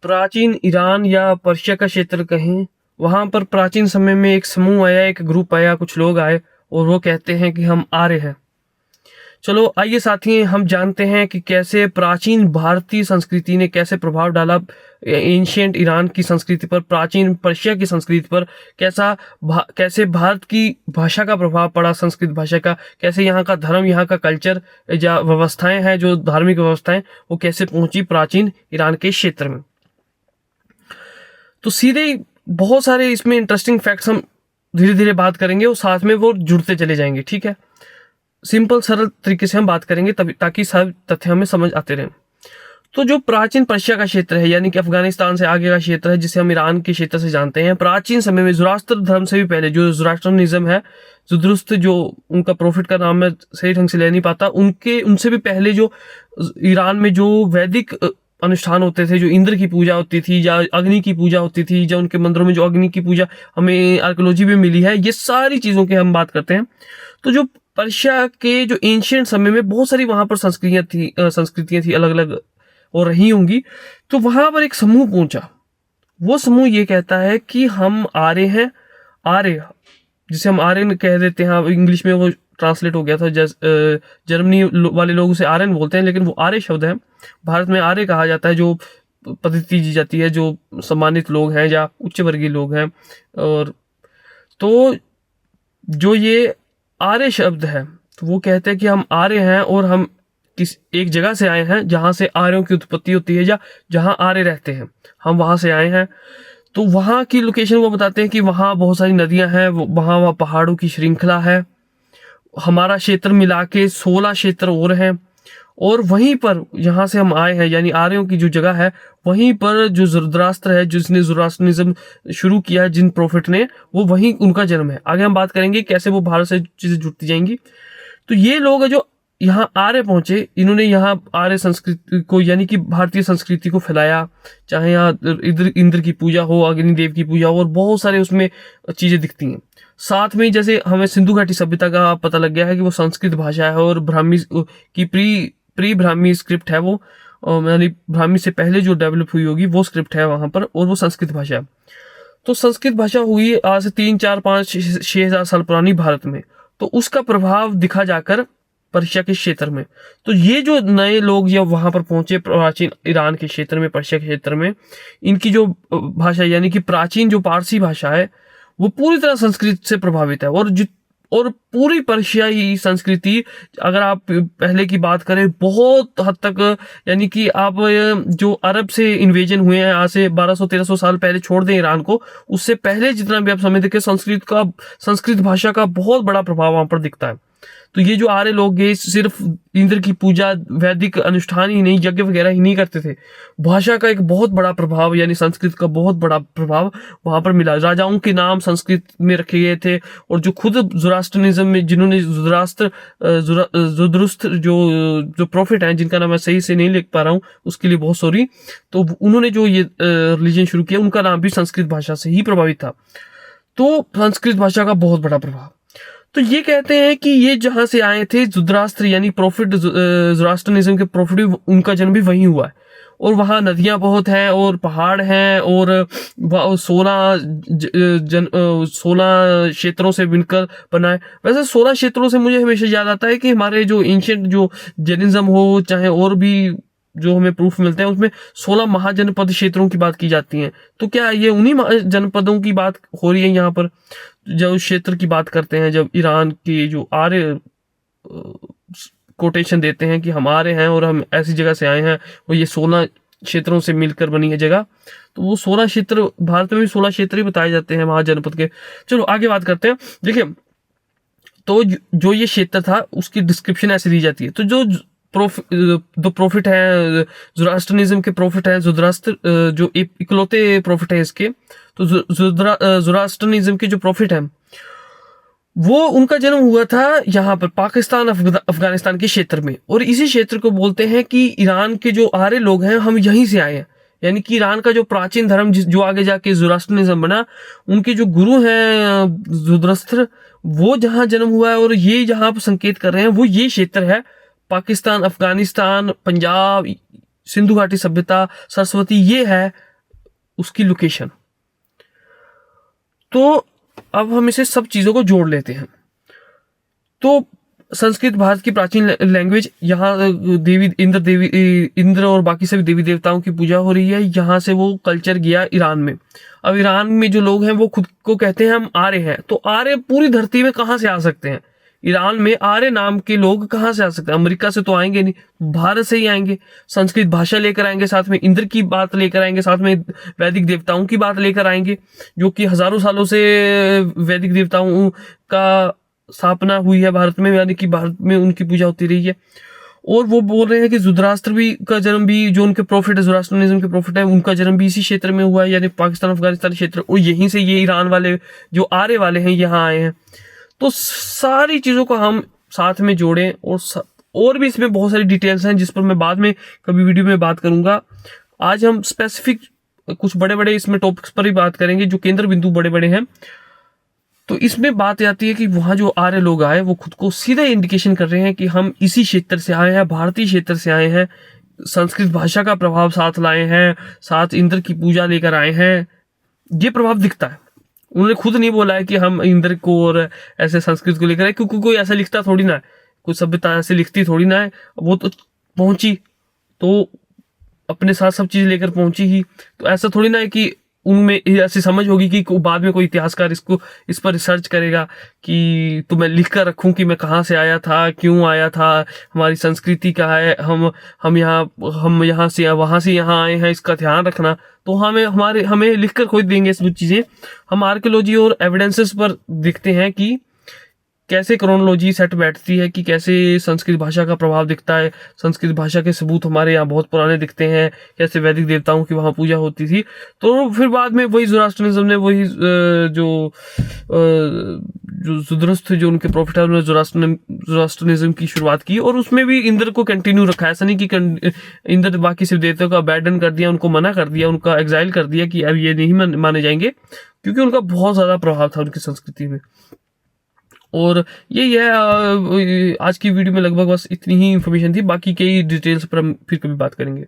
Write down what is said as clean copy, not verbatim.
प्राचीन ईरान या पर्शिया का क्षेत्र कहें, वहां पर प्राचीन समय में एक समूह आया, एक ग्रुप आया, कुछ लोग आए और वो कहते हैं कि हम आर्य हैं। चलो आइए साथी, हम जानते हैं कि कैसे प्राचीन भारतीय संस्कृति ने कैसे प्रभाव डाला एंशिएंट ईरान की संस्कृति पर, प्राचीन पर्शिया की संस्कृति पर, कैसे भारत की भाषा का प्रभाव पड़ा, संस्कृत भाषा का, कैसे यहाँ का धर्म, यहाँ का कल्चर या व्यवस्थाएं हैं, जो धार्मिक व्यवस्थाएं, वो कैसे पहुंची प्राचीन ईरान के क्षेत्र में। तो सीधे बहुत सारे इसमें इंटरेस्टिंग फैक्ट्स हम धीरे धीरे बात करेंगे और साथ में वो जुड़ते चले जाएंगे। ठीक है, सिंपल सरल तरीके से हम बात करेंगे तभी, ताकि सब तथ्य हमें समझ आते रहें। तो जो प्राचीन पर्शिया का क्षेत्र है, यानी कि अफगानिस्तान से आगे का क्षेत्र है, जिसे हम ईरान के क्षेत्र से जानते हैं, प्राचीन समय में ज़ोरास्त्र धर्म से भी पहले, जो ज़ोरास्ट्रियनिज्म है, ज़ुद्रुस्त जो उनका प्रोफिट का नाम मैं सही ढंग से ले नहीं पाता, उनसे भी पहले जो ईरान में जो वैदिक अनुष्ठान होते थे, जो इंद्र की पूजा होती थी या अग्नि की पूजा होती थी, या उनके मंदिरों में जो अग्नि की पूजा हमें आर्कियोलॉजी में मिली है, ये सारी चीज़ों की हम बात करते हैं। तो जो पर्शिया के जो एंशिएंट समय में बहुत सारी वहां पर संस्कृतियां थी अलग अलग और रही होंगी। तो वहां पर एक समूह पहुंचा, वो समूह ये कहता है कि हम आर्य हैं। आर्य, जिसे हम आर्यन कह देते हैं, इंग्लिश में वो ट्रांसलेट हो गया था, जर्मनी वाले लोग उसे आर्यन बोलते हैं, लेकिन वो आर्य शब्द है। भारत में आर्य कहा जाता है जो पद्धति दी जाती है, जो सम्मानित लोग हैं या उच्च वर्गीय लोग हैं। और तो जो ये आर्य शब्द है, तो वो कहते हैं कि हम आर्य हैं और हम किस एक जगह से आए हैं जहां से आर्यों की उत्पत्ति होती है, या जहां आर्य रहते हैं, हम वहां से आए हैं। तो वहां की लोकेशन वो बताते हैं कि वहां बहुत सारी नदियां हैं, वहां पहाड़ों की श्रृंखला है। हमारा क्षेत्र मिला के 16 क्षेत्र और हैं, और वहीं पर जहां से हम आए हैं, यानी आर्यों की जो जगह है, वहीं पर जो ज़ोरास्त्र है, जिसने ज़ोरास्ट्रियनिज्म शुरू किया है, जिन प्रोफेट ने, वो वहीं उनका जन्म है। आगे हम बात करेंगे कैसे वो भारत से चीजें जुड़ती जाएंगी। तो ये लोग जो यहाँ आर्य पहुंचे, इन्होंने यहाँ आर्य संस्कृति को, यानी कि भारतीय संस्कृति को फैलाया। चाहे यहाँ इंद्र की पूजा हो, अग्निदेव की पूजा हो, और बहुत सारे उसमें चीजें दिखती हैं। साथ में जैसे हमें सिंधु घाटी सभ्यता का पता लग गया है कि वो संस्कृत भाषा है, और ब्राह्मी की प्री ब्राह्मी स्क्रिप्ट है वो, यानी ब्राह्मी से पहले जो डेवलप हुई होगी वो स्क्रिप्ट है वहां पर, और वो संस्कृत भाषा है। तो संस्कृत भाषा हुई आज से 3, 4, 5, 6,000 साल पुरानी भारत में। तो उसका प्रभाव दिखा जाकर पर्शिया के क्षेत्र में। तो ये जो नए लोग या वहां पर पहुंचे प्राचीन ईरान के क्षेत्र में, पर्शिया के क्षेत्र में, इनकी जो भाषा, यानी कि प्राचीन जो पारसी भाषा है, वो पूरी तरह संस्कृत से प्रभावित है। और पूरी पर्शियाई संस्कृति, अगर आप पहले की बात करें, बहुत हद तक, यानी कि आप जो अरब से इन्वेजन हुए हैं आज से 1200-1300 साल पहले, छोड़ दें ईरान को, उससे पहले जितना भी आप समय देखें, संस्कृत भाषा का बहुत बड़ा प्रभाव वहां पर दिखता है। तो ये जो आर्य लोग ये सिर्फ इंद्र की पूजा, वैदिक अनुष्ठान ही नहीं, यज्ञ वगैरह ही नहीं करते थे, भाषा का एक बहुत बड़ा प्रभाव, यानी संस्कृत का बहुत बड़ा प्रभाव वहां पर मिला। राजाओं के नाम संस्कृत में रखे गए थे, और जो खुद ज़ोरास्ट्रियनिज्म में, जिन्होंने ज़ुद्रुस्त जो प्रोफेट हैं, जिनका नाम मैं सही से नहीं लिख पा रहा हूँ, उसके लिए बहुत सॉरी, तो उन्होंने जो ये रिलीजन शुरू किया, उनका नाम भी संस्कृत भाषा से ही प्रभावित था। तो संस्कृत भाषा का बहुत बड़ा प्रभाव। तो ये कहते हैं कि ये जहां से आए थे ज़ुद्रास्त्र, यानी प्रोफिट, ज़ोरास्ट्रियनिज्म के प्रोफिट, उनका जन्म भी वहीं हुआ है। और वहाँ नदियां बहुत हैं, और पहाड़ हैं, और 16 क्षेत्रों से मिलकर बना है। वैसे 16 क्षेत्रों से मुझे हमेशा याद आता है कि हमारे जो एंशिएंट जो जैनिज्म हो, चाहे और भी जो हमें प्रूफ मिलते हैं, उसमें 16 महाजनपद क्षेत्रों की बात की जाती है। तो क्या ये उन्हीं जनपदों की बात हो रही है यहाँ पर, जब क्षेत्र की बात करते हैं, जब ईरान के जो आर्य कोटेशन देते हैं कि हम आर्य हैं और हम ऐसी जगह से आए हैं, और ये 16 क्षेत्रों से मिलकर बनी है जगह। तो वो 16 क्षेत्र, भारत में भी 16 क्षेत्र ही बताए जाते हैं महाजनपद के। चलो आगे बात करते हैं। देखिए, तो जो ये क्षेत्र था, उसकी डिस्क्रिप्शन ऐसे दी जाती है। तो जो प्रोफिट है, ज़ोरास्ट्रियनिज्म के प्रोफिट है, ज़ोरास्त्र जो इकलौते प्रोफिट है इसके, तो ज़ोरास्ट्रियनिज्म के जो प्रोफिट है, वो उनका जन्म हुआ था यहाँ पर पाकिस्तान, अफगानिस्तान के क्षेत्र में। और इसी क्षेत्र को बोलते हैं कि ईरान के जो आर्य लोग हैं, हम यहीं से आए हैं। यानी कि ईरान का जो प्राचीन धर्म, जो आगे जाके ज़ोरास्ट्रियनिज्म बना, उनके जो गुरु हैं ज़ुद्रस्त्र, वो जहाँ जन्म हुआ है, और ये जहाँ पर संकेत कर रहे हैं, वो ये क्षेत्र है, पाकिस्तान, अफगानिस्तान, पंजाब, सिंधु घाटी सभ्यता, सरस्वती, ये है उसकी लोकेशन। तो अब हम इसे सब चीज़ों को जोड़ लेते हैं। तो संस्कृत भारत की प्राचीन लैंग्वेज, यहाँ इंद्र और बाकी सभी देवी देवताओं की पूजा हो रही है। यहाँ से वो कल्चर गया ईरान में। अब ईरान में जो लोग हैं वो खुद को कहते हैं हम आर्य हैं। तो आर्य पूरी धरती में कहाँ से आ सकते हैं? ईरान में आर्य नाम के लोग कहाँ से आ सकते हैं? अमेरिका से तो आएंगे नहीं, भारत से ही आएंगे। संस्कृत भाषा लेकर आएंगे, साथ में इंद्र की बात लेकर आएंगे, साथ में वैदिक देवताओं की बात लेकर आएंगे, जो कि हजारों सालों से वैदिक देवताओं का स्थापना हुई है भारत में, यानी कि भारत में उनकी पूजा होती रही है। और वो बोल रहे हैं कि जुदराष्ट्र भी का जन्म भी, जो उनके प्रॉफिट है, जुरास्ट्रनिज्म के प्रॉफिट है, उनका जन्म भी इसी क्षेत्र में हुआ है, यानी पाकिस्तान अफगानिस्तान क्षेत्र। और यहीं से ये ईरान वाले जो आर्य वाले हैं यहाँ आए हैं। तो सारी चीज़ों को हम साथ में जोड़ें, और भी इसमें बहुत सारी डिटेल्स हैं जिस पर मैं बाद में कभी वीडियो में बात करूंगा। आज हम स्पेसिफिक कुछ बड़े बड़े इसमें टॉपिक्स पर ही बात करेंगे, जो केंद्र बिंदु बड़े बड़े हैं। तो इसमें बात आती है कि वहाँ जो आर्य लोग आए वो खुद को सीधा इंडिकेशन कर रहे हैं कि हम इसी क्षेत्र से आए हैं, भारतीय क्षेत्र से आए हैं, संस्कृत भाषा का प्रभाव साथ लाए हैं, साथ इंद्र की पूजा लेकर आए हैं। ये प्रभाव दिखता है। उन्होंने खुद नहीं बोला है कि हम इंद्र को और ऐसे संस्कृत को लेकर आए, क्योंकि कोई ऐसा लिखता थोड़ी ना है, कोई सभ्यता ऐसे लिखती थोड़ी ना है। वो तो पहुंची तो अपने साथ सब चीज लेकर पहुंची ही। तो ऐसा थोड़ी ना है कि उनमें ऐसी समझ होगी कि बाद में कोई इतिहासकार इस पर रिसर्च करेगा कि तो मैं लिख कर रखूं कि मैं कहाँ से आया था, क्यों आया था, हमारी संस्कृति क्या है, हम यहाँ से वहां से यहाँ आए हैं, इसका ध्यान रखना। तो हमें लिख कर खोज देंगे सब चीजें। हम आर्कियोलॉजी और एविडेंसेस पर देखते हैं कि कैसे क्रोनोलॉजी सेट बैठती है, कि कैसे संस्कृत भाषा का प्रभाव दिखता है। संस्कृत भाषा के सबूत हमारे यहाँ बहुत पुराने दिखते हैं, कैसे वैदिक देवताओं की वहाँ पूजा होती थी। तो फिर बाद में वही ज़ोरास्ट्रियनिज्म ने वही जो जुदरस्त जो उनके प्रॉफिट है, उन्होंने ज़ोरास्ट्रियनिज्म की शुरुआत की, और उसमें भी इंद्र को कंटिन्यू रखा है। ऐसा नहीं कि इंद्र बाकी सिर्फ देवताओं को अबैंडन कर दिया, उनको मना कर दिया, उनका एग्जाइल कर दिया कि अब ये नहीं माने जाएंगे, क्योंकि उनका बहुत ज़्यादा प्रभाव था उनकी संस्कृति में। और यही है आज की वीडियो में लगभग बस इतनी ही इन्फॉर्मेशन थी। बाकी कई डिटेल्स पर हम फिर कभी बात करेंगे।